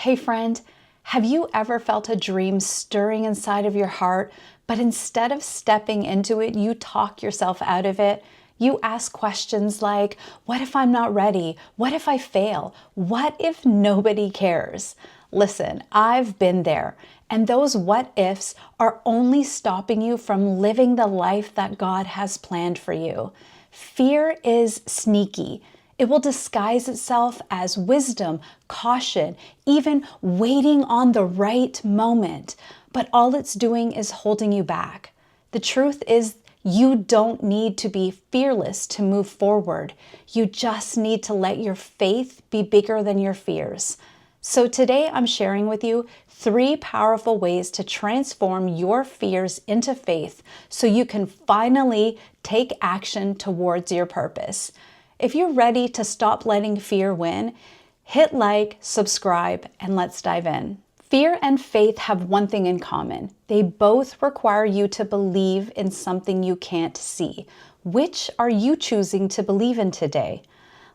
Hey friend, have you ever felt a dream stirring inside of your heart, but instead of stepping into it, you talk yourself out of it? You ask questions like, what if I'm not ready? What if I fail? What if nobody cares? Listen, I've been there, and those what ifs are only stopping you from living the life that God has planned for you. Fear is sneaky. It will disguise itself as wisdom, caution, even waiting on the right moment. But all it's doing is holding you back. The truth is, you don't need to be fearless to move forward. You just need to let your faith be bigger than your fears. So today I'm sharing with you 3 powerful ways to transform your fears into faith so you can finally take action towards your purpose. If you're ready to stop letting fear win, hit like, subscribe, and let's dive in. Fear and faith have one thing in common. They both require you to believe in something you can't see. Which are you choosing to believe in today?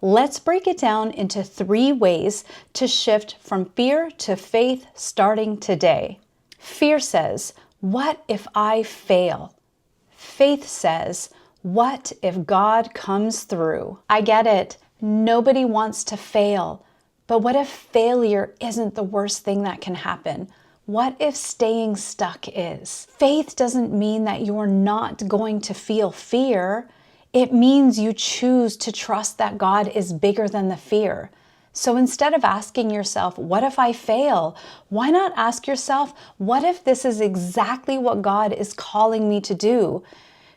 Let's break it down into 3 ways to shift from fear to faith starting today. Fear says, what if I fail? Faith says, what if God comes through? I get it. Nobody wants to fail. But what if failure isn't the worst thing that can happen? What if staying stuck is? Faith doesn't mean that you're not going to feel fear. It means you choose to trust that God is bigger than the fear. So instead of asking yourself, what if I fail? Why not ask yourself, what if this is exactly what God is calling me to do?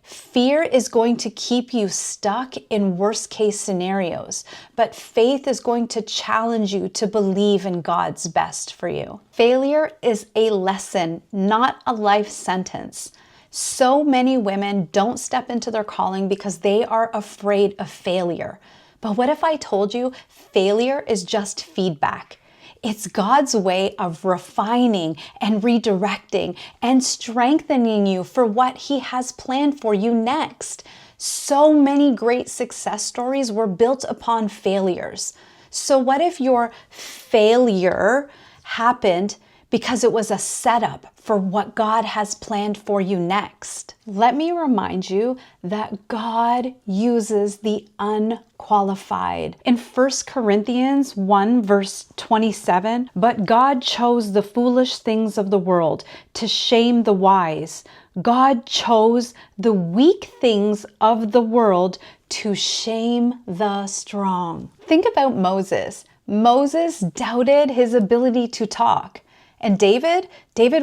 Fear is going to keep you stuck in worst case scenarios, but faith is going to challenge you to believe in God's best for you. Failure is a lesson, not a life sentence. So many women don't step into their calling because they are afraid of failure. But what if I told you failure is just feedback? It's God's way of refining and redirecting and strengthening you for what He has planned for you next. So many great success stories were built upon failures. So what if your failure happened because it was a setup for what God has planned for you next? Let me remind you that God uses the unqualified. In 1 Corinthians 1 verse 27, but God chose the foolish things of the world to shame the wise. God chose the weak things of the world to shame the strong. Think about Moses. Moses doubted his ability to talk. And David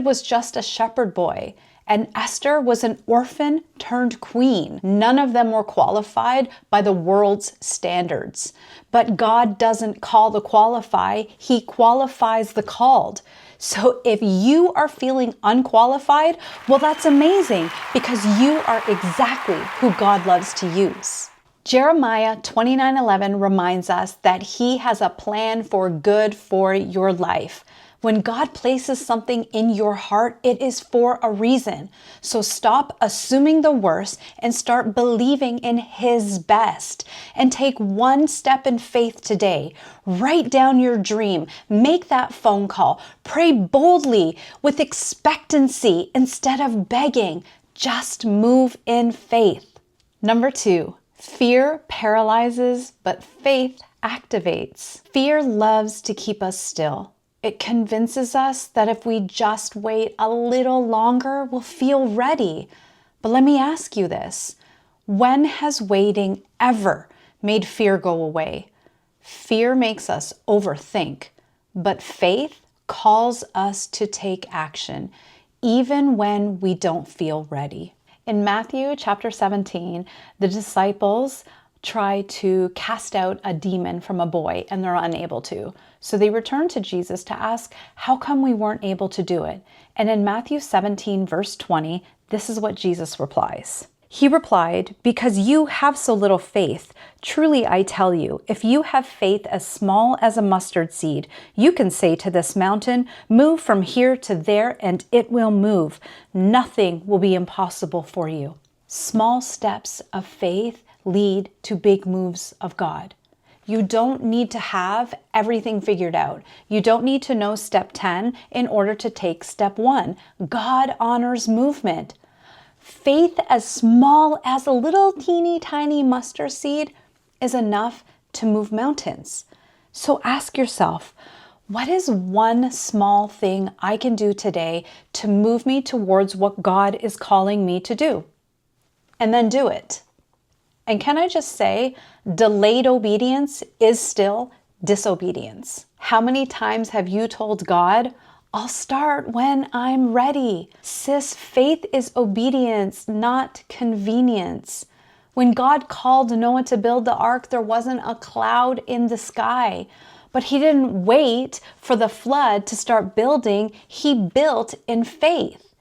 was just a shepherd boy. And Esther was an orphan turned queen. None of them were qualified by the world's standards. But God doesn't call the qualified, He qualifies the called. So if you are feeling unqualified, well, that's amazing because you are exactly who God loves to use. Jeremiah 29:11 reminds us that He has a plan for good for your life. When God places something in your heart, it is for a reason. So stop assuming the worst and start believing in His best. And take one step in faith today. Write down your dream. Make that phone call. Pray boldly with expectancy instead of begging. Just move in faith. Number 2, fear paralyzes, but faith activates. Fear loves to keep us still. It convinces us that if we just wait a little longer, we'll feel ready. But let me ask you this. When has waiting ever made fear go away? Fear makes us overthink, but faith calls us to take action, even when we don't feel ready. In Matthew chapter 17, the disciples try to cast out a demon from a boy and they're unable to. So they return to Jesus to ask, how come we weren't able to do it? And in Matthew 17 verse 20, this is what Jesus replies. He replied, because you have so little faith. Truly I tell you, if you have faith as small as a mustard seed, you can say to this mountain, move from here to there, and it will move. Nothing will be impossible for you. Small steps of faith lead to big moves of God. You don't need to have everything figured out. You don't need to know step 10 in order to take step 1. God honors movement. Faith as small as a little teeny tiny mustard seed is enough to move mountains. So ask yourself, what is one small thing I can do today to move me towards what God is calling me to do? And then do it. And can I just say, delayed obedience is still disobedience. How many times have you told God, I'll start when I'm ready? Sis, faith is obedience, not convenience. When God called Noah to build the ark, there wasn't a cloud in the sky. But he didn't wait for the flood to start building. He built in faith.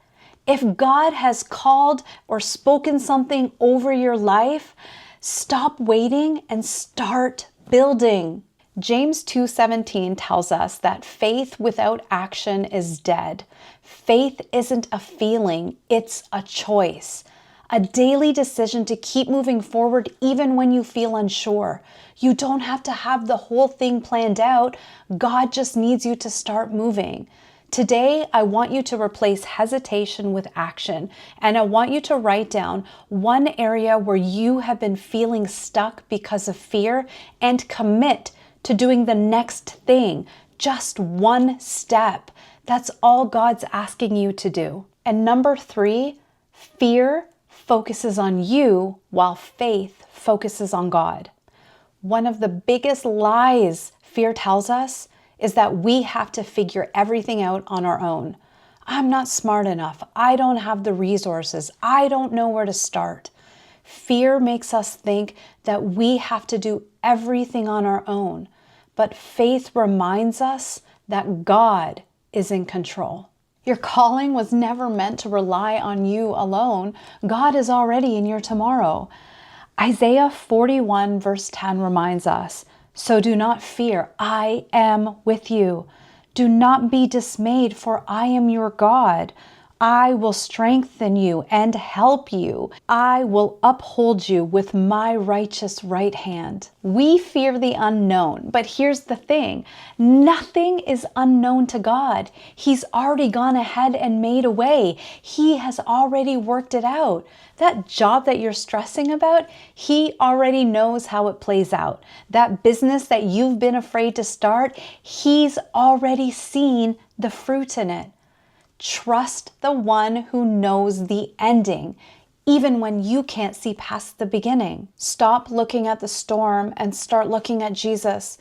If God has called or spoken something over your life, stop waiting and start building. James 2:17 tells us that faith without action is dead. Faith isn't a feeling, it's a choice. A daily decision to keep moving forward even when you feel unsure. You don't have to have the whole thing planned out. God just needs you to start moving. Today, I want you to replace hesitation with action, and I want you to write down one area where you have been feeling stuck because of fear and commit to doing the next thing, just one step. That's all God's asking you to do. And number 3, fear focuses on you while faith focuses on God. One of the biggest lies fear tells us is that we have to figure everything out on our own. I'm not smart enough. I don't have the resources. I don't know where to start. Fear makes us think that we have to do everything on our own. But faith reminds us that God is in control. Your calling was never meant to rely on you alone. God is already in your tomorrow. Isaiah 41 verse 10 reminds us, so do not fear, I am with you. Do not be dismayed, for I am your God. I will strengthen you and help you. I will uphold you with my righteous right hand. We fear the unknown, but here's the thing. Nothing is unknown to God. He's already gone ahead and made a way. He has already worked it out. That job that you're stressing about, He already knows how it plays out. That business that you've been afraid to start, He's already seen the fruit in it. Trust the one who knows the ending, even when you can't see past the beginning. Stop looking at the storm and start looking at Jesus.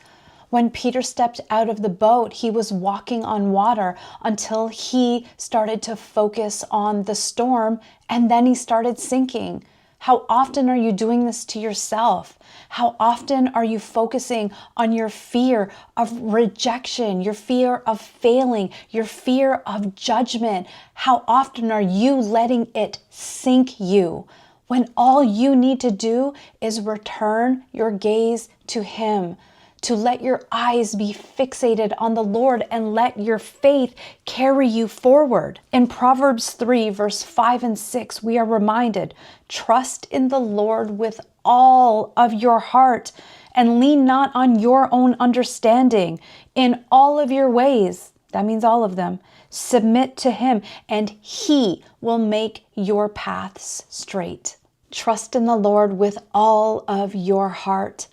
When Peter stepped out of the boat, he was walking on water until he started to focus on the storm, and then he started sinking. How often are you doing this to yourself? How often are you focusing on your fear of rejection, your fear of failing, your fear of judgment? How often are you letting it sink you when all you need to do is return your gaze to Him? To let your eyes be fixated on the Lord and let your faith carry you forward. In Proverbs 3, verse 5 and 6, we are reminded, trust in the Lord with all of your heart and lean not on your own understanding. In all of your ways, that means all of them, submit to Him and He will make your paths straight. Trust in the Lord with all of your heart.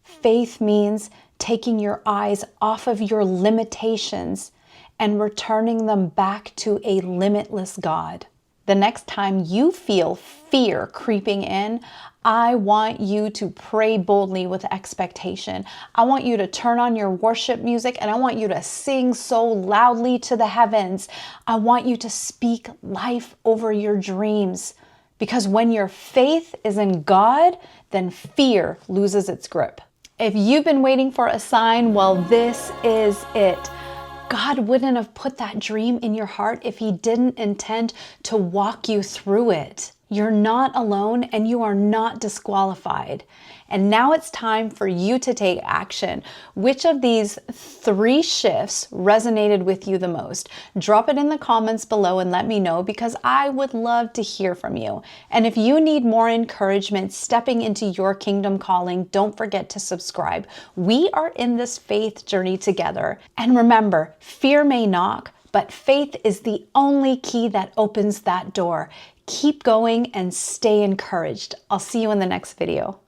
Faith means taking your eyes off of your limitations and returning them back to a limitless God. The next time you feel fear creeping in, I want you to pray boldly with expectation. I want you to turn on your worship music and I want you to sing so loudly to the heavens. I want you to speak life over your dreams. Because when your faith is in God, then fear loses its grip. If you've been waiting for a sign, well, this is it. God wouldn't have put that dream in your heart if He didn't intend to walk you through it. You're not alone and you are not disqualified. And now it's time for you to take action. Which of these 3 shifts resonated with you the most? Drop it in the comments below and let me know, because I would love to hear from you. And if you need more encouragement stepping into your kingdom calling, don't forget to subscribe. We are in this faith journey together. And remember, fear may knock, but faith is the only key that opens that door. Keep going and stay encouraged. I'll see you in the next video.